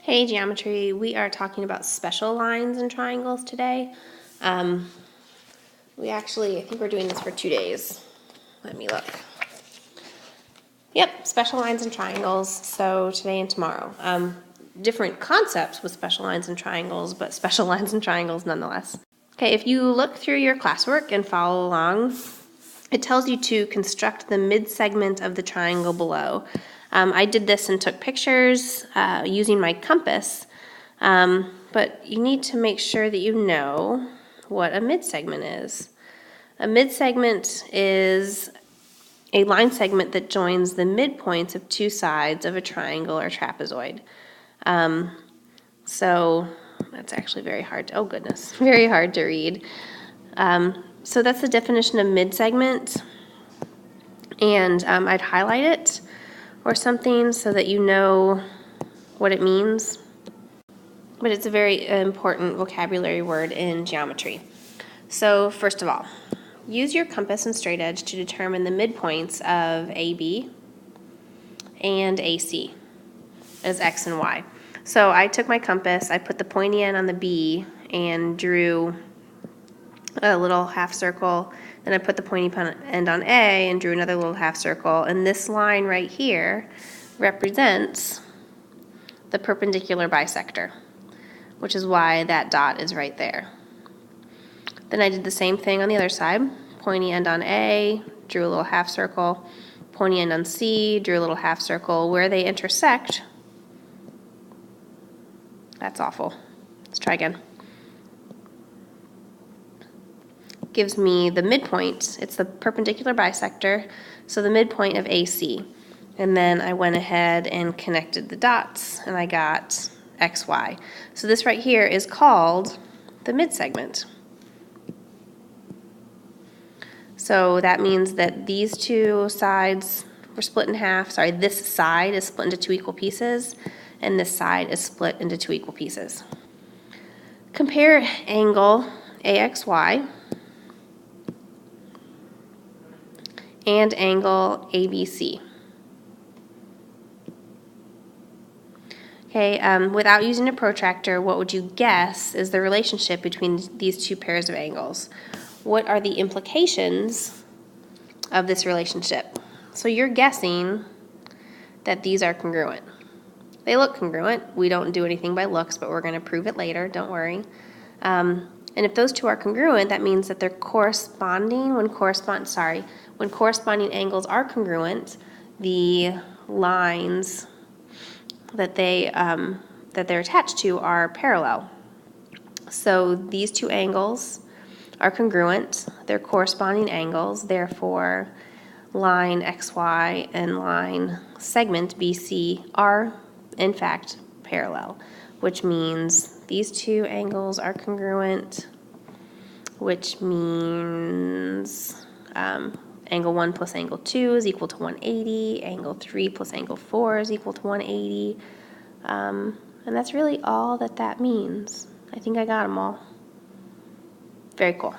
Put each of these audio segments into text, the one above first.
Hey Geometry, we are talking about special lines and triangles today. I think we're doing this for 2 days. Let me look. Yep, special lines and triangles, so today and tomorrow. Different concepts with special lines and triangles, but special lines and triangles nonetheless. Okay, if you look through your classwork and follow along, it tells you to construct the mid-segment of the triangle below. I did this and took pictures using my compass, but you need to make sure that you know what a mid-segment is. A mid-segment is a line segment that joins the midpoints of two sides of a triangle or trapezoid. So that's actually very hard very hard to read. So that's the definition of mid-segment, and I'd highlight it or something so that you know what it means. But it's a very important vocabulary word in geometry. So first of all, use your compass and straight edge to determine the midpoints of AB and AC as X and Y. So I took my compass, I put the pointy end on the B and drew a little half circle, then I put the pointy end on A and drew another little half circle, and this line right here represents the perpendicular bisector, which is why that dot is right there. Then I did the same thing on the other side. Pointy end on A, drew a little half circle. Pointy end on C, drew a little half circle. Where they intersect, that's awful. Let's try again. Gives me the midpoint. It's the perpendicular bisector, so the midpoint of AC. And then I went ahead and connected the dots, and I got XY. So this right here is called the midsegment. So that means that these two sides were split in half. Sorry, this side is split into two equal pieces, and this side is split into two equal pieces. Compare angle AXY and angle ABC. Okay, without using a protractor, what would you guess is the relationship between these two pairs of angles? What are the implications of this relationship? So you're guessing that these are congruent. They look congruent. We don't do anything by looks, but we're going to prove it later, don't worry. And if those two are congruent, that means that they're corresponding. When corresponding angles are congruent, the lines that they're attached to are parallel. So these two angles are congruent, they're corresponding angles, therefore line XY and line segment BC are in fact parallel, which means these two angles are congruent, which means angle 1 plus angle 2 is equal to 180, angle 3 plus angle 4 is equal to 180, and that's really all that means. I think I got them all. Very cool.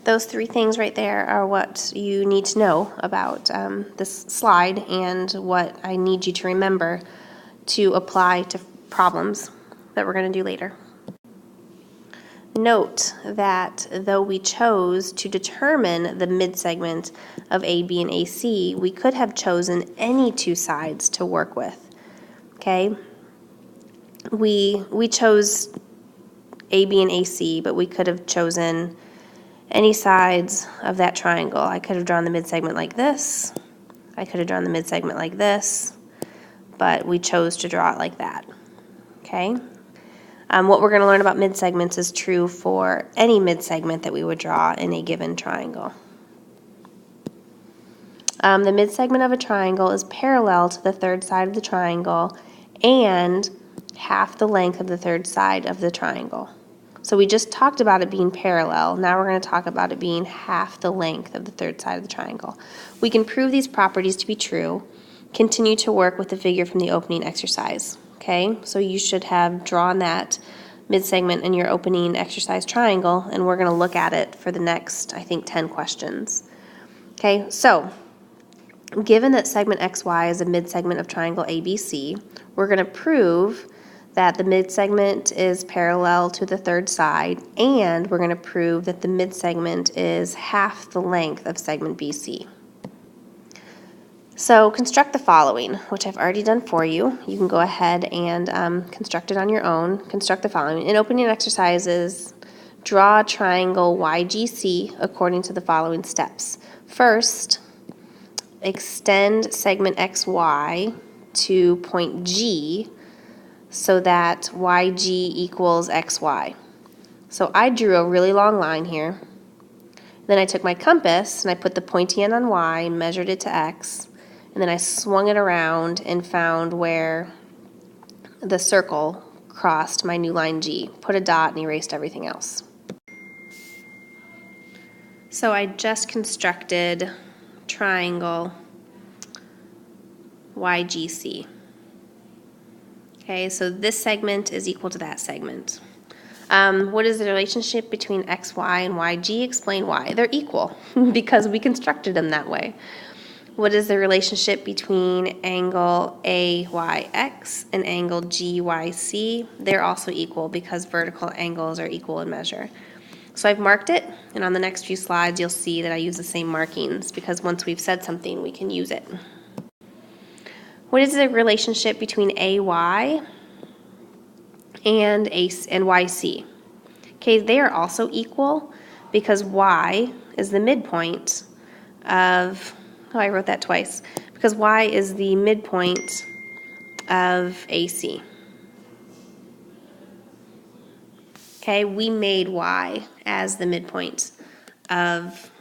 Those three things right there are what you need to know about this slide and what I need you to remember to apply to problems that we're going to do later. Note that though we chose to determine the midsegment of AB and AC, we could have chosen any two sides to work with. Okay? We chose AB and AC, but we could have chosen any sides of that triangle. I could have drawn the midsegment like this. I could have drawn the midsegment like this, but we chose to draw it like that. Okay? What we're going to learn about midsegments is true for any midsegment that we would draw in a given triangle. The midsegment of a triangle is parallel to the third side of the triangle and half the length of the third side of the triangle. So we just talked about it being parallel. Now we're going to talk about it being half the length of the third side of the triangle. We can prove these properties to be true. Continue to work with the figure from the opening exercise. Okay, so you should have drawn that midsegment in your opening exercise triangle, and we're going to look at it for the next, I think, 10 questions. Okay, so given that segment XY is a midsegment of triangle ABC, we're going to prove that the midsegment is parallel to the third side, and we're going to prove that the midsegment is half the length of segment BC. So construct the following, which I've already done for you. You can go ahead and construct it on your own. Construct the following. In opening exercises, draw a triangle YGC according to the following steps. First, extend segment XY to point G so that YG equals XY. So I drew a really long line here. Then I took my compass and I put the pointy end on Y, measured it to X, and then I swung it around and found where the circle crossed my new line G, put a dot and erased everything else. So I just constructed triangle YGC. Okay, so this segment is equal to that segment. What is the relationship between XY and YG? Explain why. They're equal because we constructed them that way. What is the relationship between angle AYX and angle GYC? They're also equal because vertical angles are equal in measure. So I've marked it, and on the next few slides you'll see that I use the same markings because once we've said something, we can use it. What is the relationship between AY and YC? Okay, they are also equal because Y is the midpoint of, oh, I wrote that twice, because Y is the midpoint of AC. Okay, we made Y as the midpoint of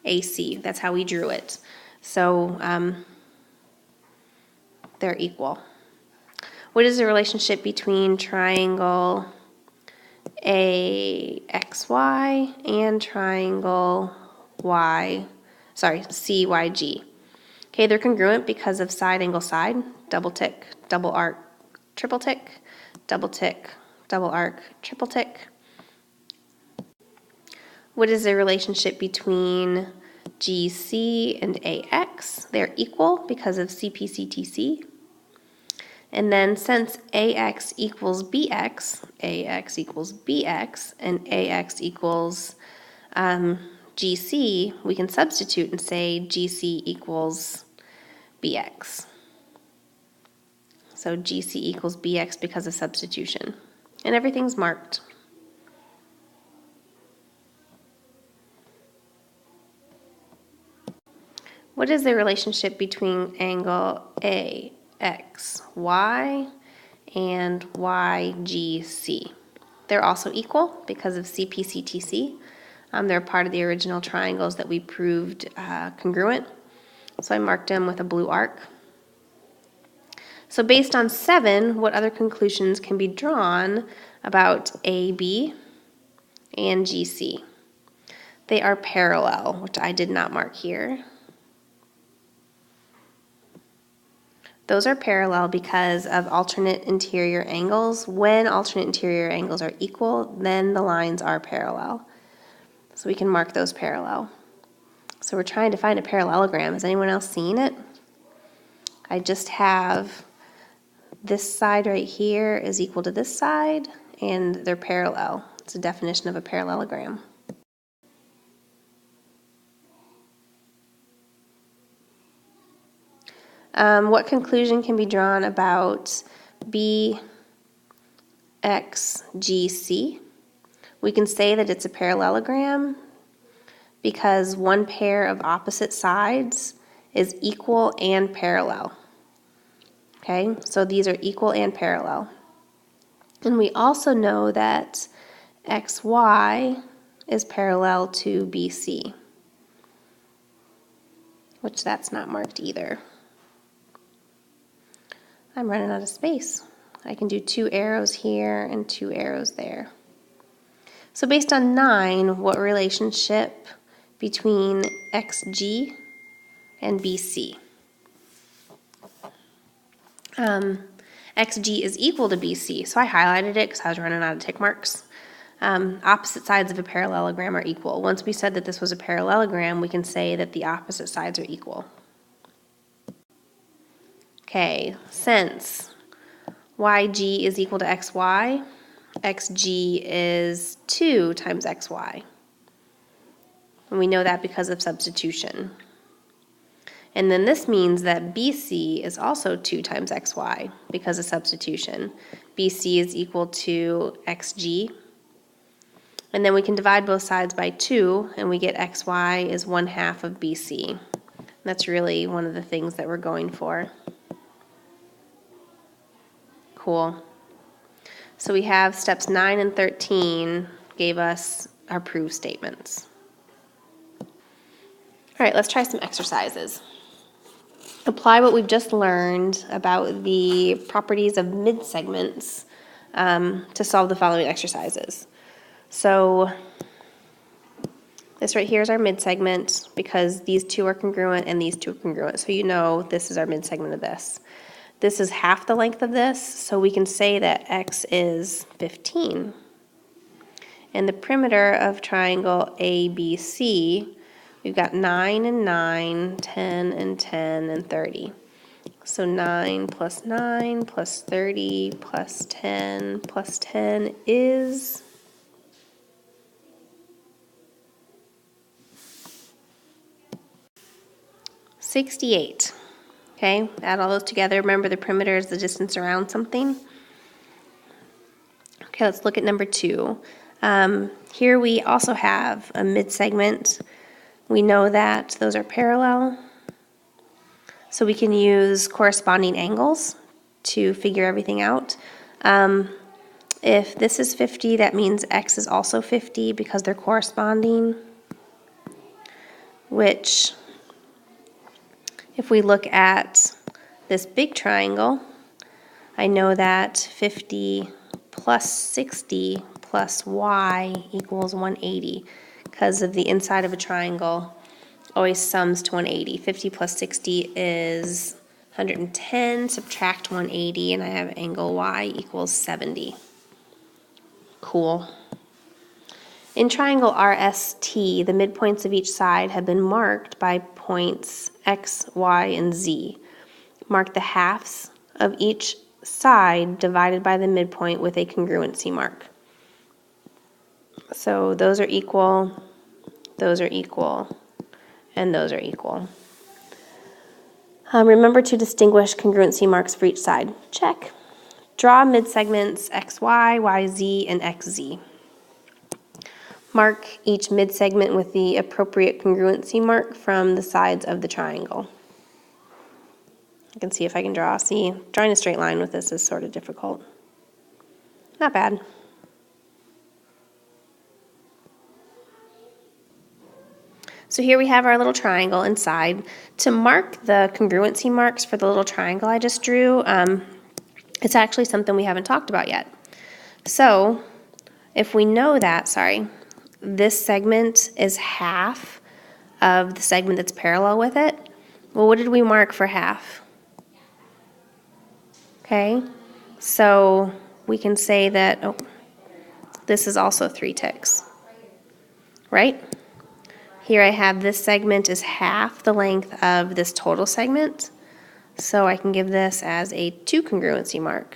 AC. That's how we drew it. So they're equal. What is the relationship between triangle AXY and triangle CYG? Okay, they're congruent because of side angle side, double tick, double arc, triple tick, double tick, double arc, triple tick. What is the relationship between GC and AX? They're equal because of CPCTC. And then since AX equals BX, and AX equals GC, we can substitute and say GC equals BX. So GC equals BX because of substitution. And everything's marked. What is the relationship between angle AXY and YGC? They're also equal because of CPCTC. They're part of the original triangles that we proved congruent. So I marked them with a blue arc. So based on 7, what other conclusions can be drawn about AB and GC? They are parallel, which I did not mark here. Those are parallel because of alternate interior angles. When alternate interior angles are equal, then the lines are parallel. So we can mark those parallel. So we're trying to find a parallelogram. Has anyone else seen it? I just have this side right here is equal to this side, and they're parallel. It's a definition of a parallelogram. What conclusion can be drawn about BXGC? We can say that it's a parallelogram because one pair of opposite sides is equal and parallel. Okay, so these are equal and parallel. And we also know that XY is parallel to BC, which that's not marked either. I'm running out of space. I can do 2 arrows here and 2 arrows there. So based on 9, what relationship between XG and BC? XG is equal to BC, so I highlighted it because I was running out of tick marks. Opposite sides of a parallelogram are equal. Once we said that this was a parallelogram, we can say that the opposite sides are equal. Okay, since YG is equal to XY, XG is 2 times XY. And we know that because of substitution. And then this means that BC is also 2 times XY because of substitution. BC is equal to XG. And then we can divide both sides by 2, and we get XY is 1/2 of BC. That's really one of the things that we're going for. Cool. So we have steps 9 and 13 gave us our proof statements. All right, let's try some exercises. Apply what we've just learned about the properties of midsegments to solve the following exercises. So this right here is our midsegment because these two are congruent and these two are congruent. So you know this is our midsegment of this. This is half the length of this, so we can say that x is 15. And the perimeter of triangle ABC, we've got 9 and 9, 10 and 10 and 30. So 9 plus 9 plus 30 plus 10 is 68. Okay, add all those together. Remember, the perimeter is the distance around something. Okay, let's look at number 2. Here we also have a midsegment. We know that those are parallel, so we can use corresponding angles to figure everything out. If this is 50, that means x is also 50 because they're corresponding, which, if we look at this big triangle, I know that 50 plus 60 plus y equals 180 because of the inside of a triangle always sums to 180. 50 plus 60 is 110, subtract 180, and I have angle y equals 70. Cool. In triangle RST, the midpoints of each side have been marked by points x, y, and z. Mark the halves of each side divided by the midpoint with a congruency mark. So those are equal, and those are equal. Remember to distinguish congruency marks for each side. Check. Draw midsegments XY, YZ, and XZ. Mark each midsegment with the appropriate congruency mark from the sides of the triangle. I can see if I can draw. See, drawing a straight line with this is sort of difficult. Not bad. So here we have our little triangle inside. To mark the congruency marks for the little triangle I just drew, it's actually something we haven't talked about yet. So if we know that, this segment is half of the segment that's parallel with it, well, what did we mark for half? Okay, so we can say that, this is also 3 ticks, right? Here I have this segment is half the length of this total segment, so I can give this as a 2 congruency mark,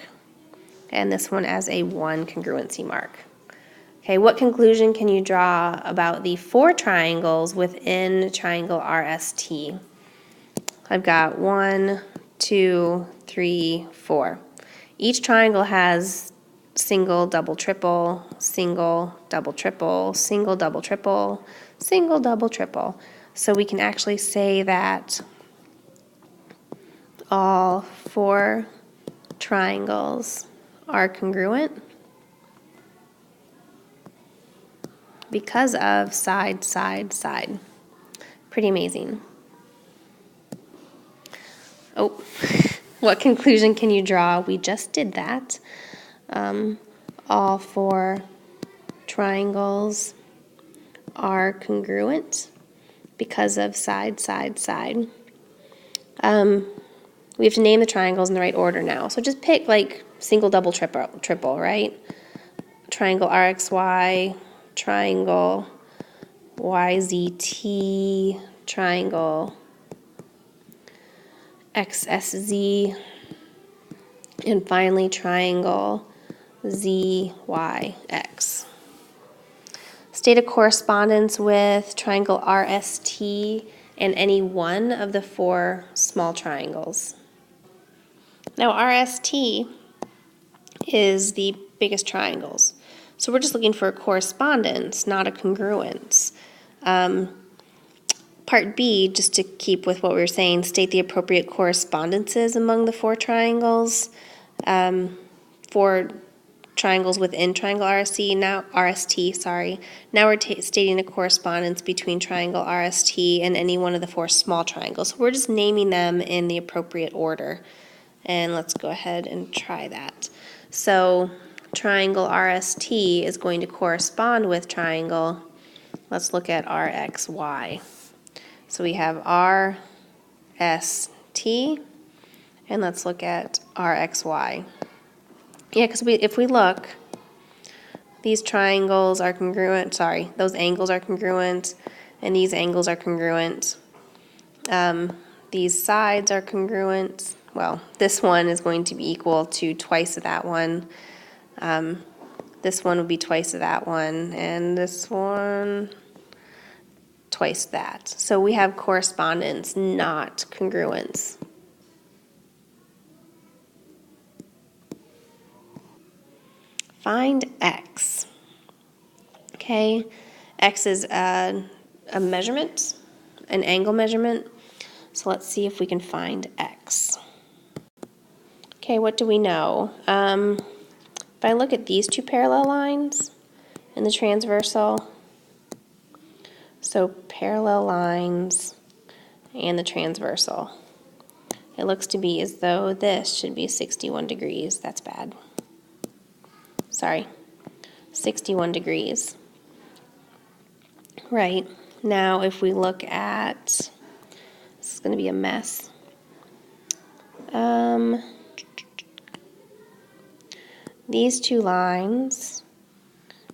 and this one as a 1 congruency mark. Okay, what conclusion can you draw about the 4 triangles within triangle RST? I've got 1, 2, 3, 4. Each triangle has single, double, triple, single, double, triple, single, double, triple, single, double, triple. So we can actually say that all 4 triangles are congruent because of side, side, side. Pretty amazing. Oh, what conclusion can you draw? We just did that. All 4 triangles are congruent because of side, side, side. We have to name the triangles in the right order now. So just pick like single, double, triple, right? Triangle RXY, triangle YZT, triangle XSZ, and finally triangle ZYX. State a correspondence with triangle RST and any one of the four small triangles. Now RST is the biggest triangles. So we're just looking for a correspondence, not a congruence. Part B, just to keep with what we were saying, state the appropriate correspondences among the four triangles. For triangles within triangle RST, now RST, sorry. Now we're stating a correspondence between triangle RST and any one of the four small triangles. So we're just naming them in the appropriate order. And let's go ahead and try that. So triangle RST is going to correspond with triangle, let's look at RXY. So we have RST, and let's look at RXY. Yeah, because if we look, these triangles are congruent, sorry, those angles are congruent, and these angles are congruent. These sides are congruent. Well, this one is going to be equal to twice of that one. This one would be twice of that one, and this one twice that. So we have correspondence, not congruence. Find X. Okay, X is a measurement, an angle measurement. So let's see if we can find X. Okay, what do we know? If I look at these two parallel lines and the transversal, so parallel lines and the transversal, it looks to be as though this should be 61 degrees. That's bad. Sorry, 61 degrees. Right, now if we look at, this is going to be a mess. These two lines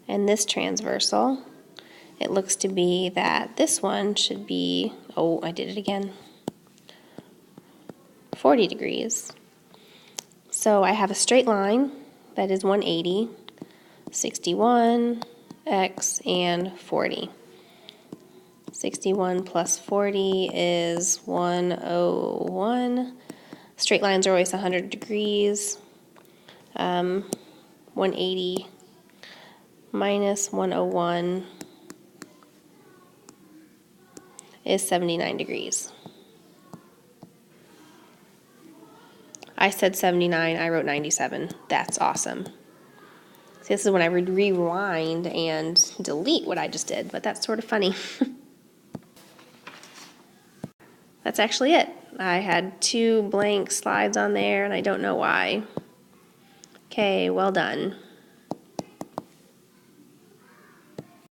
and this transversal, it looks to be that this one should be, oh, I did it again, 40 degrees. So I have a straight line that is 180, 61, X, and 40. 61 plus 40 is 101. Straight lines are always 100 degrees. 180 minus 101 is 79 degrees. I said 79, I wrote 97. That's awesome. See, this is when I would rewind and delete what I just did, but that's sort of funny. That's actually it. I had 2 blank slides on there, and I don't know why. Okay, well done.